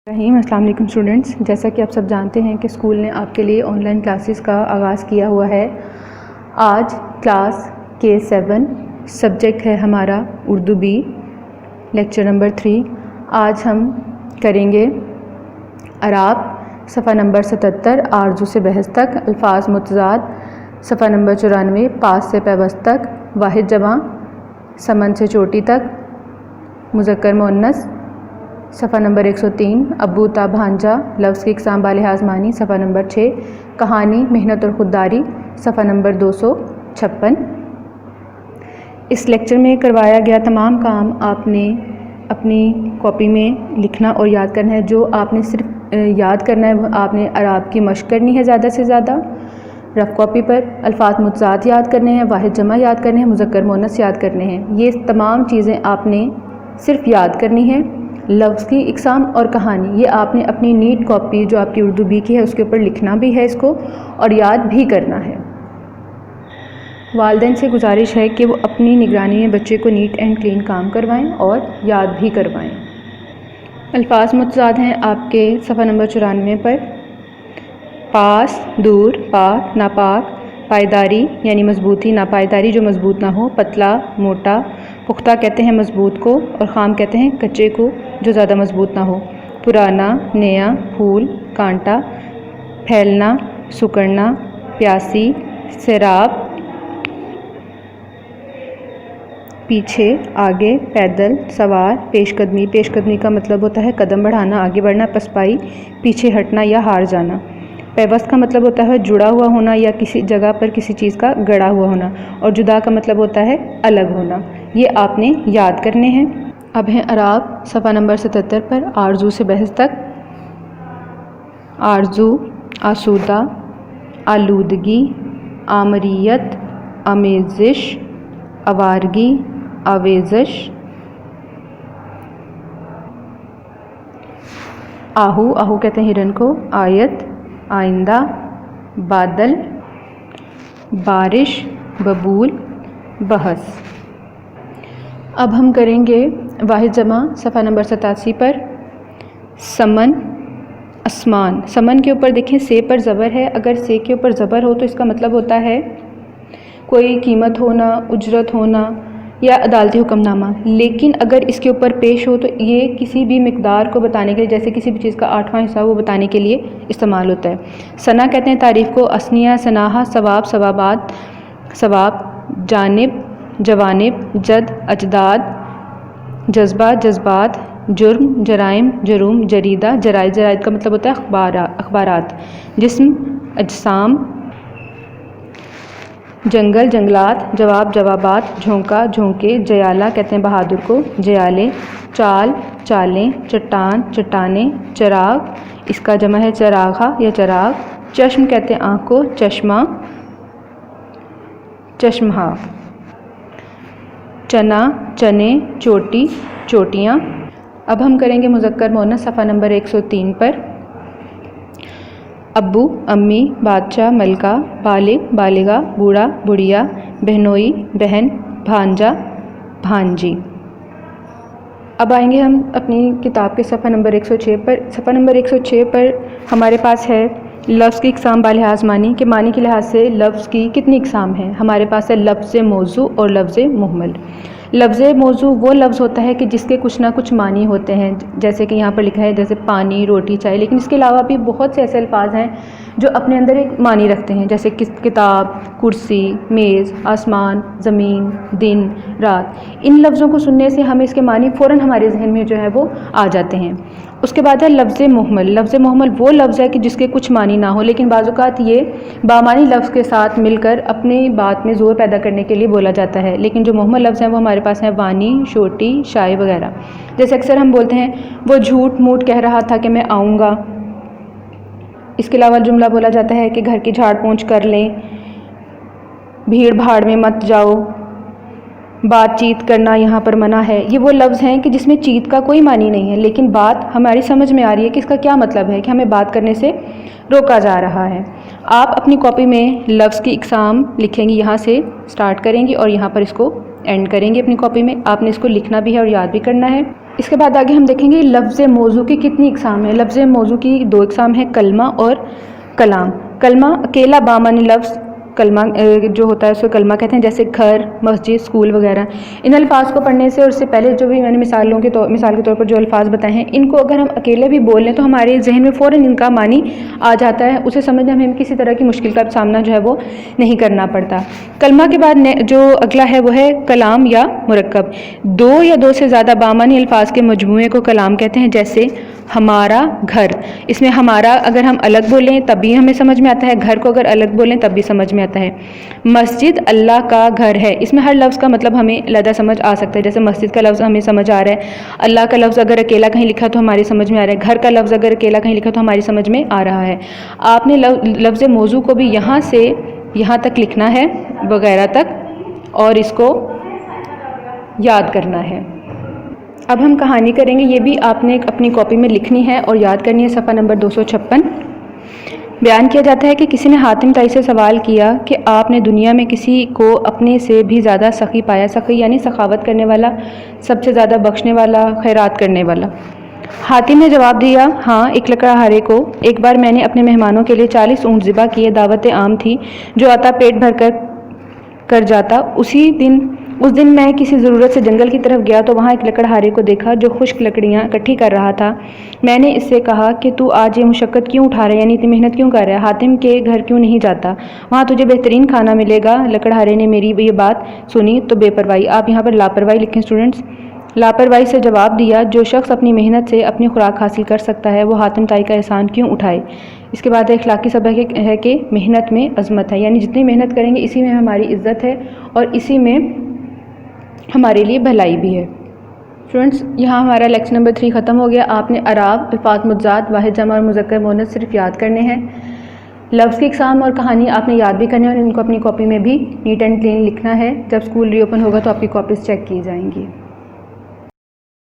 السلام علیکم اسٹوڈنٹس، جیسا کہ آپ سب جانتے ہیں کہ اسکول نے آپ کے لیے آن لائن کلاسز کا آغاز کیا ہوا ہے۔ آج کلاس K7 سبجیکٹ ہے ہمارا اردو بی، لیکچر نمبر 3۔ آج ہم کریں گے اعراب صفحہ نمبر 77 آرزو سے بحث تک، الفاظ متضاد صفحہ نمبر 94 پاس سے پیوست تک، واحد جمع سمن سے چوٹی تک، مذکر مؤنث صفحہ نمبر 103 ابو تا بھانجا لفظ کی اقسام بالحاظ معنی صفحہ نمبر 6، کہانی محنت اور خودداری صفحہ نمبر 256۔ اس لیکچر میں کروایا گیا تمام کام آپ نے اپنی کاپی میں لکھنا اور یاد کرنا ہے۔ جو آپ نے صرف یاد کرنا ہے وہ آپ نے اعراب کی مشق کرنی ہے زیادہ سے زیادہ رف کاپی پر۔ الفاظ متضاد یاد کرنے ہیں، واحد جمع یاد کرنے ہیں، مذکر مؤنث یاد کرنے ہیں۔ یہ تمام چیزیں آپ نے صرف یاد کرنی ہیں۔ لفظ کی اقسام اور کہانی یہ آپ نے اپنی نیٹ کاپی جو آپ کی اردو بی کی ہے اس کے اوپر لکھنا بھی ہے اس کو، اور یاد بھی کرنا ہے۔ والدین سے گزارش ہے کہ وہ اپنی نگرانی میں بچے کو نیٹ اینڈ کلین کام کروائیں اور یاد بھی کروائیں۔ الفاظ متضاد ہیں آپ کے صفحہ نمبر 94 پر۔ پاس دور، پاک ناپاک، پائیداری یعنی مضبوطی، ناپائیداری جو مضبوط نہ ہو، پتلا موٹا، پختہ کہتے ہیں مضبوط کو، اور خام کہتے ہیں کچے کو جو زیادہ مضبوط نہ ہو، پرانا نیا، پھول کانٹا، پھیلنا سکڑنا، پیاسی سیراب، پیچھے آگے، پیدل سوار، پیش قدمی، پیش قدمی کا مطلب ہوتا ہے قدم بڑھانا، آگے بڑھنا، پسپائی پیچھے ہٹنا یا ہار جانا، پیوست کا مطلب ہوتا ہے جڑا ہوا ہونا یا کسی جگہ پر کسی چیز کا گڑا ہوا ہونا، اور جدا کا مطلب ہوتا ہے الگ ہونا۔ یہ آپ نے یاد کرنے ہیں۔ اب ہیں اعراب صفحہ نمبر 77 پر آرزو سے بحث تک۔ آرزو آسودہ، آلودگی، آمریت، آمیزش، آوارگی، آویزش، آہو، آہو کہتے ہیں ہرن کو، آیت، آئندہ، بادل، بارش، ببول، بحث۔ اب ہم کریں گے واحد جمع صفحہ نمبر 87 پر۔ سمن آسمان، سمن کے اوپر دیکھیں سے پر زبر ہے، اگر سے کے اوپر زبر ہو تو اس کا مطلب ہوتا ہے کوئی قیمت ہونا، اجرت ہونا یا عدالتی حکم نامہ، لیکن اگر اس کے اوپر پیش ہو تو یہ کسی بھی مقدار کو بتانے کے لیے، جیسے کسی بھی چیز کا 8واں حصہ وہ بتانے کے لیے استعمال ہوتا ہے۔ ثنا کہتے ہیں تعریف کو، اسنیہ ثناء، ثواب ثوابات، ثواب، جانب جوانب، جد اجداد، جذبہ جذبات، جرم جرائم، جروم جریدہ، جرائد، جرائد کا مطلب ہوتا ہے اخبارات، جسم اجسام، جنگل جنگلات، جواب جوابات، جھونکا جھونکے، جیالہ کہتے ہیں بہادر کو، جیالے، چال چالیں، چٹان چٹانیں، چراغ اس کا جمع ہے چراغا یا چراغ، چشم کہتے ہیں آنکھ کو، چشمہ چشمہ، چنا چنے، چوٹی چوٹیاں۔ اب ہم کریں گے مذکر مؤنث صفحہ نمبر 103 پر۔ ابو امی، بادشاہ ملکہ، بالغ بالغہ، بوڑھا بڑھیا، بہنوئی بہن، بھانجا بھانجی۔ اب آئیں گے ہم اپنی کتاب کے صفحہ نمبر 106 پر۔ صفحہ نمبر 106 پر ہمارے پاس ہے لفظ کی اقسام بالحاظ معنی، کہ معنی کے لحاظ سے لفظ کی کتنی اقسام ہیں۔ ہمارے پاس ہے لفظ موضوع اور لفظ مہمل۔ لفظ موضوع وہ لفظ ہوتا ہے کہ جس کے کچھ نہ کچھ معنی ہوتے ہیں، جیسے کہ یہاں پر لکھا ہے جیسے پانی، روٹی، چائے، لیکن اس کے علاوہ بھی بہت سے ایسے الفاظ ہیں جو اپنے اندر ایک معنی رکھتے ہیں، جیسے کتاب، کرسی، میز، آسمان، زمین، دن، رات۔ ان لفظوں کو سننے سے ہمیں اس کے معنی فوراً ہمارے ذہن میں جو ہے وہ آ جاتے ہیں۔ اس کے بعد ہے لفظ مہمل۔ لفظ مہمل وہ لفظ ہے کہ جس کے کچھ معنی نہ ہو، لیکن بعض اوقات یہ بامعنی لفظ کے ساتھ مل کر اپنی بات میں زور پیدا کرنے کے لیے بولا جاتا ہے، لیکن جو مہمل لفظ ہیں وہ ہمارے پاس ہیں وانی، شوٹی، شائع وغیرہ۔ جیسے اکثر ہم بولتے ہیں وہ جھوٹ موٹ کہہ رہا تھا کہ میں آؤں گا۔ اس کے علاوہ جملہ بولا جاتا ہے کہ گھر کی جھاڑ پونچھ کر لیں، بھیڑ بھاڑ میں مت جاؤ، بات چیت کرنا یہاں پر منع ہے۔ یہ وہ لفظ ہیں کہ جس میں چیت کا کوئی معنی نہیں ہے، لیکن بات ہماری سمجھ میں آ رہی ہے کہ اس کا کیا مطلب ہے، کہ ہمیں بات کرنے سے روکا جا رہا ہے۔ آپ اپنی کاپی میں لفظ کی اقسام لکھیں گی، یہاں سے سٹارٹ کریں گی اور یہاں پر اس کو اینڈ کریں گے اپنی کاپی میں۔ آپ نے اس کو لکھنا بھی ہے اور یاد بھی کرنا ہے۔ اس کے بعد آگے ہم دیکھیں گے لفظ موضوع کی کتنی اقسام ہیں۔ لفظ موضوع کی 2 اقسام ہیں، کلمہ اور کلام۔ کلمہ اکیلا بامعنی لفظ کلمہ جو ہوتا ہے اس کو کلمہ کہتے ہیں، جیسے گھر، مسجد، اسکول وغیرہ۔ ان الفاظ کو پڑھنے سے اور اس سے پہلے جو بھی میں نے مثال کے طور پر جو الفاظ بتائے ہیں، ان کو اگر ہم اکیلے بھی بول لیں تو ہمارے ذہن میں فوراً ان کا معنی آ جاتا ہے، اسے سمجھنے میں ہمیں کسی طرح کی مشکل کا سامنا جو ہے وہ نہیں کرنا پڑتا۔ کلمہ کے بعد جو اگلا ہے وہ ہے کلام یا مرکب۔ 2 یا 2 سے زیادہ بامعنی الفاظ کے مجموعے کو کلام کہتے ہیں، جیسے ہمارا گھر۔ اس میں ہمارا اگر ہم الگ بولیں تب بھی ہمیں سمجھ میں آتا ہے، گھر کو اگر الگ بولیں تب بھی سمجھ میں آتا ہے۔ مسجد اللہ کا گھر ہے، اس میں ہر لفظ کا مطلب ہمیں علیحدہ سمجھ آ سکتا ہے، جیسے مسجد کا لفظ ہمیں سمجھ آ رہا ہے، اللہ کا لفظ اگر اکیلا کہیں لکھا تو ہماری سمجھ میں آ رہا ہے، گھر کا لفظ اگر اکیلا کہیں لکھا تو ہماری سمجھ میں آ رہا ہے۔ آپ نے لفظ موضوع کو بھی یہاں سے یہاں تک لکھنا ہے وغیرہ تک، اور اس کو یاد کرنا ہے۔ اب ہم کہانی کریں گے، یہ بھی آپ نے اپنی کاپی میں لکھنی ہے اور یاد کرنی ہے، صفحہ نمبر 256۔ بیان کیا جاتا ہے کہ کسی نے حاتم طائی سے سوال کیا کہ آپ نے دنیا میں کسی کو اپنے سے بھی زیادہ سخی پایا؟ سخی یعنی سخاوت کرنے والا، سب سے زیادہ بخشنے والا، خیرات کرنے والا۔ حاتم نے جواب دیا، ہاں، ایک لکڑہارے کو۔ ایک بار میں نے اپنے مہمانوں کے لیے 40 اونٹ ذبح کیے، دعوت عام تھی، جو آتا پیٹ بھر کر جاتا۔ اس دن میں کسی ضرورت سے جنگل کی طرف گیا تو وہاں ایک لکڑہارے کو دیکھا جو خشک لکڑیاں اکٹھی کر رہا تھا۔ میں نے اس سے کہا کہ تو آج یہ مشقت کیوں اٹھا رہا ہے، یعنی اتنی محنت کیوں کر رہا ہے؟ حاتم کے گھر کیوں نہیں جاتا؟ وہاں تجھے بہترین کھانا ملے گا۔ لکڑہارے نے میری یہ بات سنی تو بے پرواہی، آپ یہاں پر لاپرواہی لکھیں اسٹوڈنٹس، لاپرواہی سے جواب دیا، جو شخص اپنی محنت سے اپنی خوراک حاصل کر سکتا ہے وہ حاتم طائی کا احسان کیوں اٹھائے۔ اس کے بعد اخلاقی سبق ہے کہ محنت میں عظمت ہے، یعنی جتنی محنت کریں گے اسی میں ہماری عزت ہے اور اسی میں ہمارے لیے بھلائی بھی ہے۔ اسٹوڈنٹس، یہاں ہمارا لیکچر نمبر 3 ختم ہو گیا۔ آپ نے اعراب، الفاظ متضاد، واحد جمع اور مذکر مؤنث صرف یاد کرنے ہیں۔ لفظ کی اقسام اور کہانی آپ نے یاد بھی کرنے ہیں اور ان کو اپنی کاپی میں بھی نیٹ اینڈ کلین لکھنا ہے۔ جب اسکول ری اوپن ہوگا تو آپ کی کاپیز چیک کی جائیں گی۔